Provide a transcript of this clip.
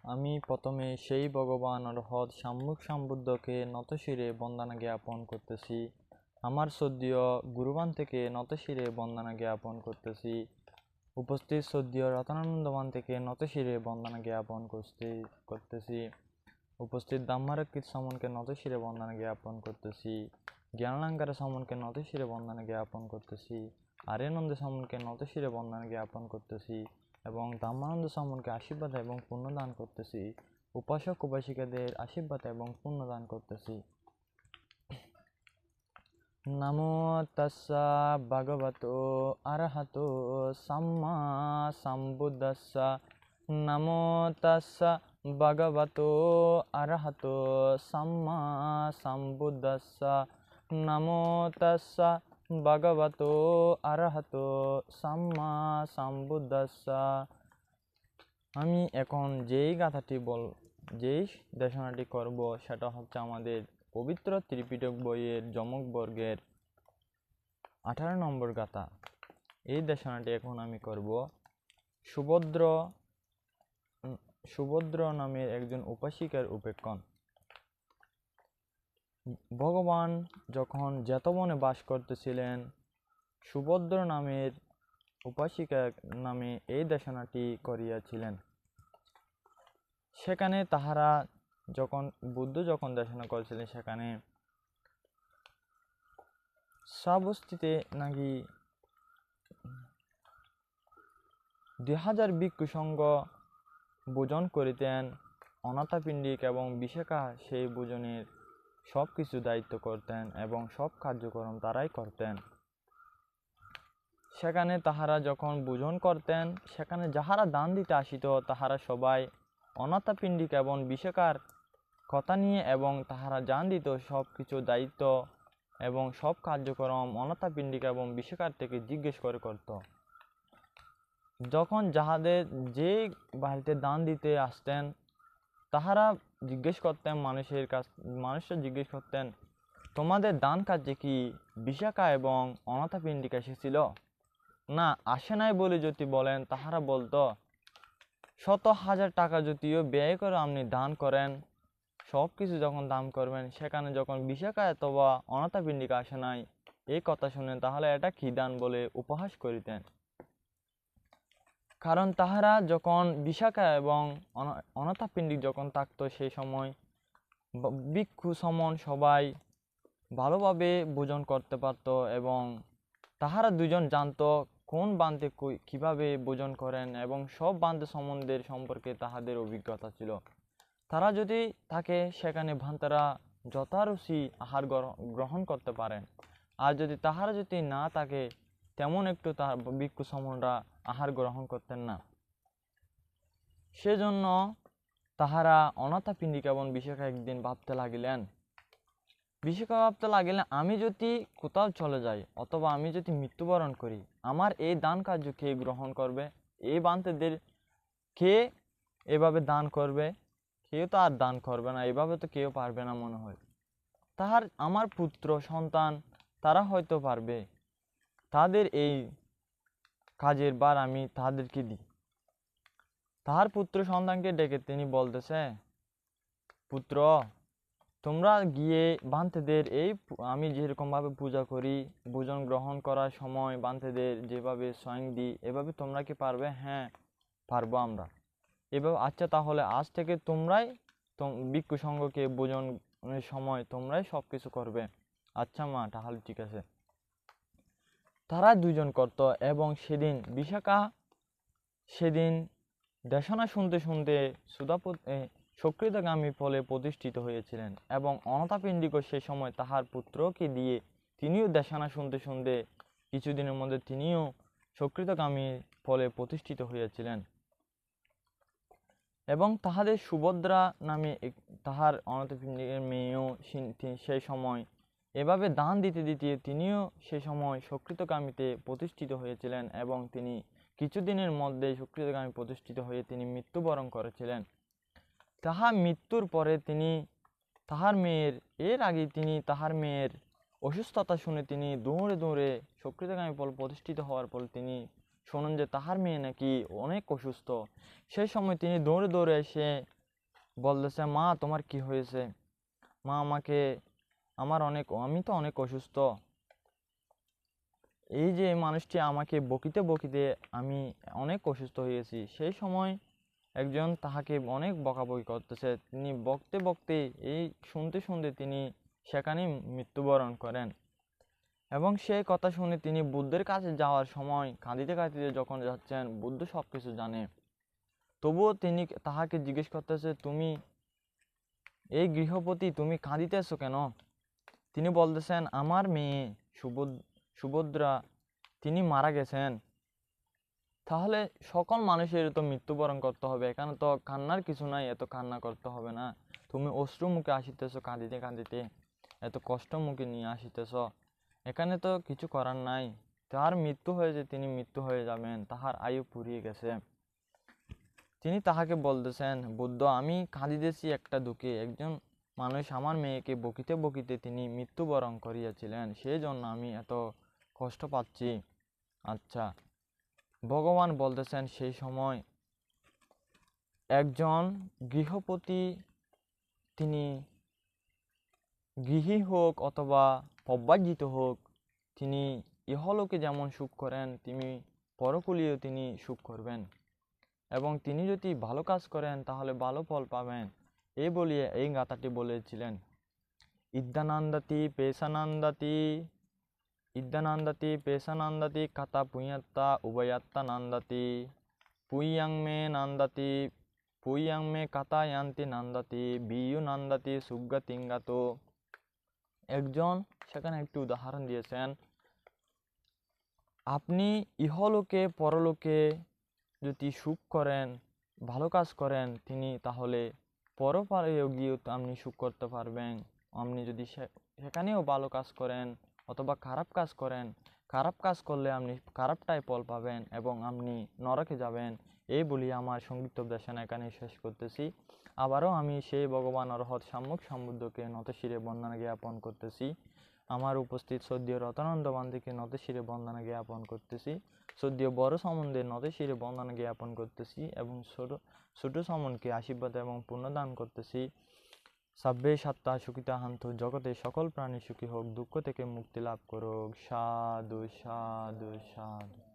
আমি প্রথমে সেই ভগবান অর্হৎ সম্মুখ সম্বুদ্ধকে নতশিরে বন্দনা জ্ঞাপন করতেছি। আমার শ্রদ্ধেয় গুরুবান থেকে নতশিরে বন্দনা জ্ঞাপন করতেছি। উপস্থিত শ্রদ্ধেয় রতনানন্দবান থেকে নতশিরে বন্দনা জ্ঞাপন করতেছি। উপস্থিত ব্রহ্মারক্ষিত সমনকে নতশিরে বন্দনা জ্ঞাপন করতেছি। জ্ঞানালঙ্কার সমনকে নতশিরে বন্দনা জ্ঞাপন করতেছি। আর্যানন্দ সমনকে নতশিরে বন্দনা জ্ঞাপন করতেছি এবং ধম্মানন্দ সমনকে আশীর্বাদ এবং পুণ্য দান করতেছি। উপাসক উপাসিকাদের আশীর্বাদ এবং পুণ্য দান করতেছি। নমো তাস্সা ভগবতো আরহাতো সাম্মা সম্বুদ্ধাস্সা। নমো তাস্সা ভগবতো আরহাতো সাম্মা সম্বুদ্ধাস্সা। নমো তাস্সা ভগবতো আরহাতো সাম্মা সম্বুদ্ধাস্সা। আমি এখন যেই দেশনাটি করব সেটা হচ্ছে আমাদের পবিত্র ত্রিপিটক বইয়ের যমক বর্গের 18 নম্বর গাথা। এই দেশনাটি এখন আমি করব। সুভদ্র নামের একজন উপাসিকার উপেক্ষণ। ভগবান যখন জেতবনে বাস করতেছিলেন, সুভদ্র নামের উপাসিকা নামে এই দেশনাটি করিয়াছিলেন। সেখানে তাহারা বুদ্ধ যখন দেশনা করেছিলেন, সেখানে স্ববস্তিতে নাকি 2000 ভিক্ষু সঙ্গ ভোজন করিতেন। অনাথাপিণ্ডিক এবং বিশাখা সেই ভোজনের সব কিছু দায়িত্ব করতেন এবং সব কার্যক্রম তারাই করতেন। সেখানে তাহারা যখন ভোজন করতেন, সেখানে যাহারা দান দিতে আসিত তাহারা সবাই অনাথাপিণ্ডিক এবং বিশাখার কথা নিয়ে এবং তাহারা জান দিত সব কিছু দায়িত্ব এবং সব কার্যক্রম অনাথাপিণ্ডিক এবং বিশাখার থেকে জিজ্ঞেস করে করত। যখন যাহাদের যে বাড়িতে দান দিতে আসতেন তাহারা জিজ্ঞেস করতেন, মানুষরা জিজ্ঞেস করতেন, তোমাদের দান কার্যে কি বিশাখা এবং অনাথাপিণ্ডিক এসেছিল? না, আসে নাই বলে যদি বলেন, তাহারা বলতো, শত হাজার টাকা যদিও ব্যয় করে আপনি দান করেন, সব কিছু যখন দান করবেন, সেখানে যখন বিশাখা অথবা অনাথাপিণ্ডিক আসে নাই এই কথা শুনেন, তাহলে এটা কি দান বলে উপহাস করিতেন। কারণ তাহারা যখন বিশাখা এবং অনাথাপিণ্ডিক যখন থাকতো, সেই সময় ভিক্ষু সমন সবাই ভালোভাবে ভোজন করতে পারত এবং তাহারা দুজন জানতো কোন বান্তে কিভাবে ভোজন করেন এবং সব বান্তে সম্বন্ধের সম্পর্কে তাহাদের অভিজ্ঞতা ছিল। তারা যদি থাকে সেখানে ভান্তারা যথারুচি আহার গ্রহণ করতে পারেন, আর তাহারা যদি না থাকে তেমন একটু ভিক্ষু সমনরা আহার গ্রহণ করতেন না। সেজন্য তাহারা অনাথাপিণ্ডিক এবং বিশাখা একদিন ভাবতে লাগিলেন, আমি যদি কোথাও চলে যাই অথবা আমি যদি মৃত্যুবরণ করি, আমার এই দান কার্য কে গ্রহণ করবে? এই বান্তেদের কে এভাবে দান করবে? কেউ তো আর দান করবে না, এভাবে তো কেউ পারবে না মনে হয়। আমার পুত্র সন্তান তারা হয়তো পারবে, তাদের এই কাজের ভার আমি তাদেরকে দিই। তাহার পুত্র সন্তানকে ডেকে তিনি বলতেছে, পুত্র, তোমরা গিয়ে বান্তেদের আমি যেরকম ভাবে পূজা করি, ভোজন গ্রহণ করার সময় বান্তেদের যেভাবে স্বয়ং দিই, এভাবে তোমরা কি পারবে? হ্যাঁ, পারবো আমরা। এভাবে আচ্ছা, তাহলে আজ থেকে তোমরাই ভিক্ষু সংঘকে ভোজনের সময় তোমরাই সবকিছু করবে। আচ্ছা মা, তাহলে ঠিক আছে। তারা দুজন করত এবং বিশাখা সেদিন দেশনা শুনতে শুনতে সক্রিয়তাগামী ফলে প্রতিষ্ঠিত হয়েছিলেন এবং অনাথাপিণ্ডিকও সে সময় তাহার পুত্রকে দিয়ে তিনিও দেশনা শুনতে শুনতে কিছুদিনের মধ্যে তিনিও সক্রিয়তাগামী ফলে প্রতিষ্ঠিত হয়েছিলেন। এবং তাহাদের সুভদ্রা নামে তাহার অনাথাপিণ্ডিকের মেয়েও সেই সময় এভাবে দান দিতে দিতে তিনিও সে সময় সক্রিয়তাগামীতে প্রতিষ্ঠিত হয়েছিলেন এবং তিনি কিছুদিনের মধ্যে সক্রিয়তাগামী প্রতিষ্ঠিত হয়ে তিনি মৃত্যুবরণ করেছিলেন। তাহার মৃত্যুর পরে তাহার মেয়ের অসুস্থতা শুনে তিনি দৌড়ে দৌড়ে সক্রিয়তাগামী প্রতিষ্ঠিত হওয়ার পর তিনি শোনেন যে তাহার মেয়ে নাকি অনেক অসুস্থ। সেই সময় তিনি দৌড়ে দৌড়ে এসে বলতেছে, মা তোমার কি হয়েছে? মা আমাকে আমি তো অনেক অসুস্থ। এই যে মানুষটি আমাকে বকিতে বকিতে আমি অনেক অসুস্থ হয়েছি। সেই সময় একজন তাহাকে অনেক বকাবকি করতেছে। তিনি বকতে বকতে এই শুনতে শুনতে তিনি সেখানেই মৃত্যুবরণ করেন। এবং সেই কথা শুনে তিনি বুদ্ধের কাছে যাওয়ার সময় কাঁদিতে কাঁদিতে যখন যাচ্ছেন, বুদ্ধ সব কিছু জানে। তবুও তিনি তাহাকে জিজ্ঞেস করতেছে, তুমি এই গৃহপতি তুমি কাঁদিতেছো কেন? তিনি বলতেছেন, আমার মেয়ে সুভদ্রা তিনি মারা গেছেন। তাহলে সকল মানুষের তো মৃত্যুবরণ করতে হবে, এখানে তো কান্নার কিছু নাই, এত কান্না করতে হবে না। তুমি অশ্রু মুখে আসিতেছো কাঁদিতে কাঁদিতে, এত কষ্ট মুখে নিয়ে আসিতেছ, এখানে তো কিছু করার নাই। তার মৃত্যু হয়েছে, তিনি মৃত্যু হয়ে যাবেন, তাহার আয়ু ফুরিয়ে গেছে। তিনি তাহাকে বলতেছেন, বুদ্ধ আমি কাঁদিতেছি একটা দুঃখে, একজন মানুষ আমার মেয়েকে বকিতে বকিতে তিনি মৃত্যুবরণ করিয়াছিলেন, সেই জন্য আমি এত কষ্ট পাচ্ছি। আচ্ছা, ভগবান বলতেছেন, সেই সময় একজন গৃহপতি, তিনি গৃহী হোক অথবা পব্বাজিত হোক, তিনি ইহলোকে যেমন সুখ করেন তিনি পরকুলীয় তিনি সুখ করবেন, এবং তিনি যদি ভালো কাজ করেন তাহলে ভালো ফল পাবেন। এই বলিয়ে এই গাথাটি বলেছিলেন, ইদ্যানন্দাতি পেশানন্দাতি ইদ্যানন্দাতি পেশানন্দাতি কাতা পুঁয়াত্তা উভয়াত্তা নন্দাতি পুইয়াং মে কাতায়ান্তি নন্দাতি বিয়ু নন্দাতি সুগতিঙ্গাত। একজন সেখানে একটি উদাহরণ দিয়েছেন, আপনি ইহলোকে পরলোকে যদি সুখ করেন, ভালো কাজ করেন, তিনি তাহলে পরপারেও গিয়েও আপনি সুখ করতে পারবেন। আপনি যদি সেখানেও ভালো কাজ করেন অথবা খারাপ কাজ করেন, খারাপ কাজ করলে আপনি খারাপটাই ফল পাবেন এবং আপনি নরকে যাবেন। এই বলি আমার সংক্ষিপ্ত দেশনা এখানে শেষ করতেছি। আবারও আমি সেই ভগবান অরহৎ সম্যক সম্বুদ্ধকে নতশিরে বন্দনা জ্ঞাপন করতেছি। আমার উপস্থিত শ্রদ্ধেয় রতনানন্দ বান্দিকে নতশিরে বন্দনা জ্ঞাপন করতেছি। শ্রদ্ধেয় বড় সমনদের নতশিরে বন্দনা জ্ঞাপন করতেছি এবং ছোট সমনকে আশীর্বাদ এবং পুণ্যদান করতেছি। সাব্বে সত্তা সুখিতা হান্তু, জগতে সকল প্রাণী সুখী হোক, দুঃখ থেকে মুক্তি লাভ করুক। সাধু সাধু সাধু।